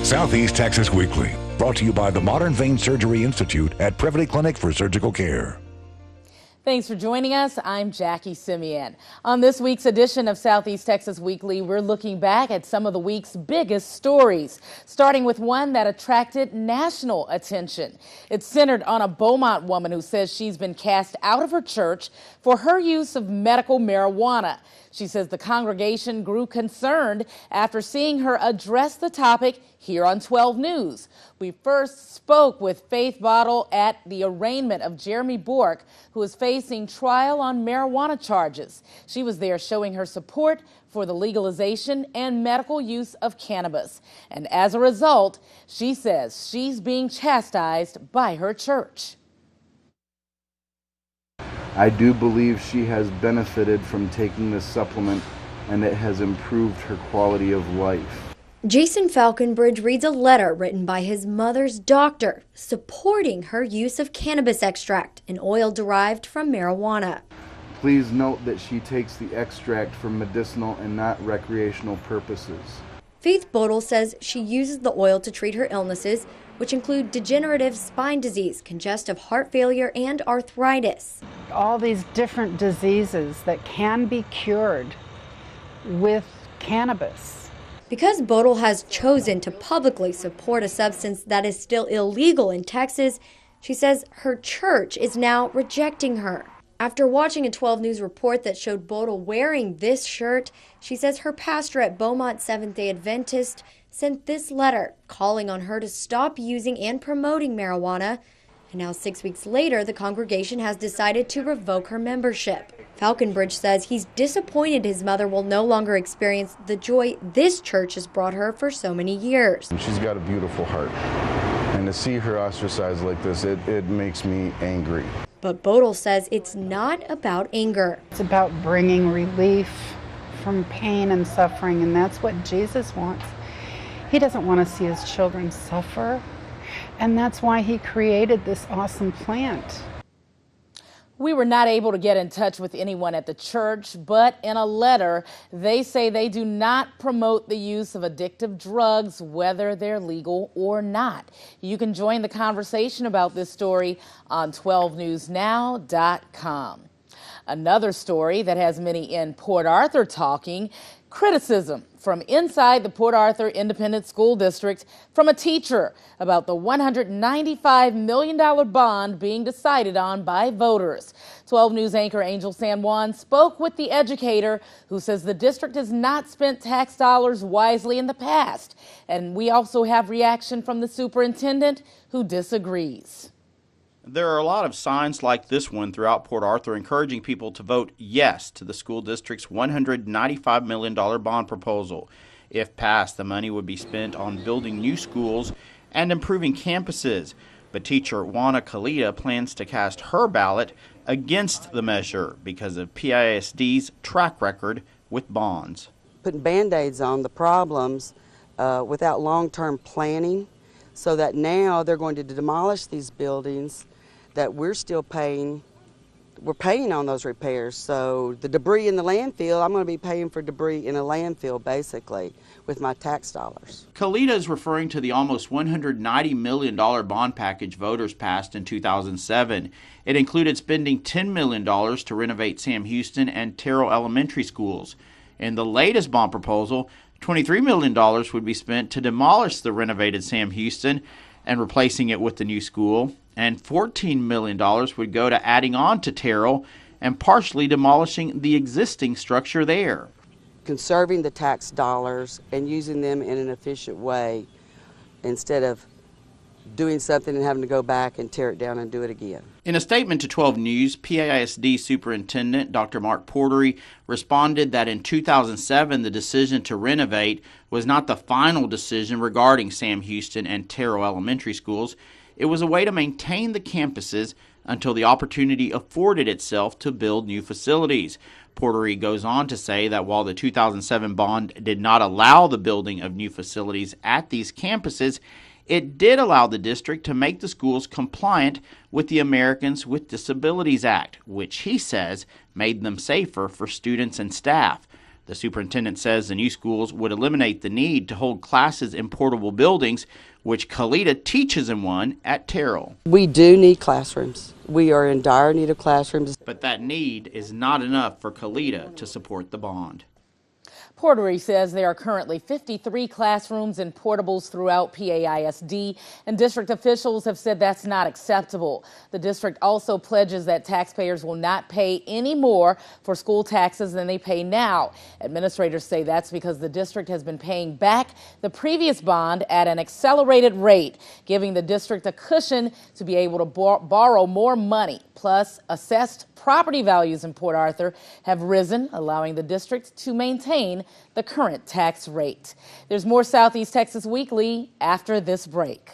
Southeast Texas Weekly, brought to you by the Modern Vein Surgery Institute at Privity Clinic for Surgical Care. Thanks for joining us. I'm Jackie Simeon. On this week's edition of Southeast Texas Weekly, we're looking back at some of the week's biggest stories, starting with one that attracted national attention. It's centered on a Beaumont woman who says she's been cast out of her church for her use of medical marijuana. She says the congregation grew concerned after seeing her address the topic here on 12 News. We first spoke with Faith Bottle at the arraignment of Jeremy Bork, who is facing trial on marijuana charges. She was there showing her support for the legalization and medical use of cannabis. And as a result, she says she's being chastised by her church. I do believe she has benefited from taking this supplement, and it has improved her quality of life. Jason Falconbridge reads a letter written by his mother's doctor supporting her use of cannabis extract, an oil derived from marijuana. Please note that she takes the extract for medicinal and not recreational purposes. Faith Bodel says she uses the oil to treat her illnesses, which include degenerative spine disease, congestive heart failure, and arthritis. All these different diseases that can be cured with cannabis. Because Bodel has chosen to publicly support a substance that is still illegal in Texas, she says her church is now rejecting her. After watching a 12 News report that showed Bodel wearing this shirt, she says her pastor at Beaumont Seventh-day Adventist sent this letter calling on her to stop using and promoting marijuana. And now 6 weeks later, the congregation has decided to revoke her membership. Falconbridge says he's disappointed his mother will no longer experience the joy this church has brought her for so many years. She's got a beautiful heart, and to see her ostracized like this, it makes me angry. But Bodel says it's not about anger. It's about bringing relief from pain and suffering, and that's what Jesus wants. He doesn't want to see his children suffer, and that's why he created this awesome plant. We were not able to get in touch with anyone at the church, but in a letter, they say they do not promote the use of addictive drugs, whether they're legal or not. You can join the conversation about this story on 12newsnow.com. Another story that has many in Port Arthur talking: criticism from inside the Port Arthur Independent School District from a teacher about the $195 million bond being decided on by voters. 12 News anchor Angel San Juan spoke with the educator who says the district has not spent tax dollars wisely in the past. And we also have reaction from the superintendent who disagrees. There are a lot of signs like this one throughout Port Arthur encouraging people to vote yes to the school district's $195 million bond proposal. If passed, the money would be spent on building new schools and improving campuses. But teacher Juana Kalita plans to cast her ballot against the measure because of PISD's track record with bonds. Putting Band-Aids on the problems without long-term planning, so that now they're going to demolish these buildings that we're still paying. We're paying on those repairs. So the debris in the landfill, I'm going to be paying for debris in a landfill basically with my tax dollars. Kalita is referring to the almost $190 million bond package voters passed in 2007. It included spending $10 million to renovate Sam Houston and Terrell Elementary schools. In the latest bond proposal, $23 million would be spent to demolish the renovated Sam Houston and replacing it with the new school, and $14 million would go to adding on to Terrell and partially demolishing the existing structure there. Conserving the tax dollars and using them in an efficient way instead of doing something and having to go back and tear it down and do it again. In a statement to 12 News, PISD Superintendent Dr. Mark Portery responded that in 2007 the decision to renovate was not the final decision regarding Sam Houston and Terrell Elementary schools. It was a way to maintain the campuses until the opportunity afforded itself to build new facilities. Portery goes on to say that while the 2007 bond did not allow the building of new facilities at these campuses, it did allow the district to make the schools compliant with the Americans with Disabilities Act, which he says made them safer for students and staff. The superintendent says the new schools would eliminate the need to hold classes in portable buildings, which Kalita teaches in one at Terrell. We do need classrooms. We are in dire need of classrooms. But that need is not enough for Kalita to support the bond. Portery says there are currently 53 classrooms and portables throughout PAISD, and district officials have said that's not acceptable. The district also pledges that taxpayers will not pay any more for school taxes than they pay now. Administrators say that's because the district has been paying back the previous bond at an accelerated rate, giving the district a cushion to be able to borrow more money. Plus, assessed property values in Port Arthur have risen, allowing the district to maintain the current tax rate. There's more Southeast Texas Weekly after this break.